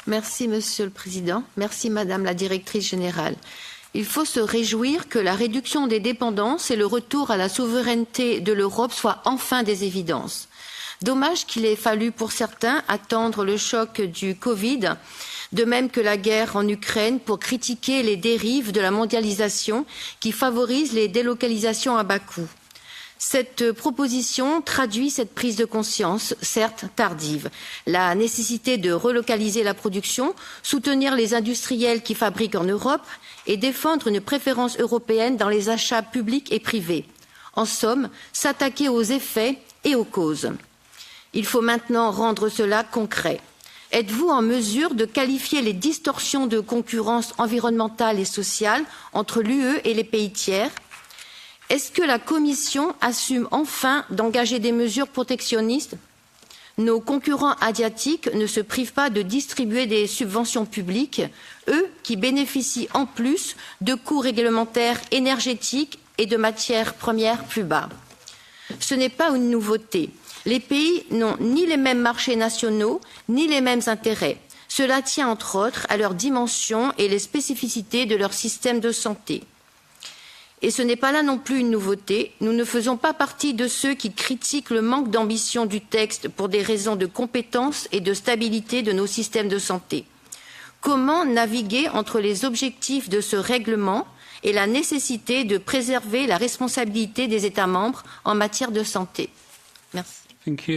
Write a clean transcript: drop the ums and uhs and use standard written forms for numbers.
Merci, Monsieur le Président. Merci, Madame la Directrice générale. Il faut se réjouir que la réduction des dépendances et le retour à la souveraineté de l'Europe soient enfin des évidences. Dommage qu'il ait fallu pour certains attendre le choc du Covid, de même que la guerre en Ukraine, pour critiquer les dérives de la mondialisation qui favorisent les délocalisations à bas coût. Cette proposition traduit cette prise de conscience, certes tardive, la nécessité de relocaliser la production, soutenir les industriels qui fabriquent en Europe et défendre une préférence européenne dans les achats publics et privés. En somme, s'attaquer aux effets et aux causes. Il faut maintenant rendre cela concret. Êtes-vous en mesure de qualifier les distorsions de concurrence environnementale et sociale entre l'UE et les pays tiers? Est-ce que la Commission assume enfin d'engager des mesures protectionnistes? Nos concurrents asiatiques ne se privent pas de distribuer des subventions publiques, eux qui bénéficient en plus de coûts réglementaires énergétiques et de matières premières plus bas. Ce n'est pas une nouveauté. Les pays n'ont ni les mêmes marchés nationaux, ni les mêmes intérêts. Cela tient entre autres à leur dimension et les spécificités de leur système de santé. Et ce n'est pas là non plus une nouveauté. Nous ne faisons pas partie de ceux qui critiquent le manque d'ambition du texte pour des raisons de compétence et de stabilité de nos systèmes de santé. Comment naviguer entre les objectifs de ce règlement et la nécessité de préserver la responsabilité des États membres en matière de santé? Merci.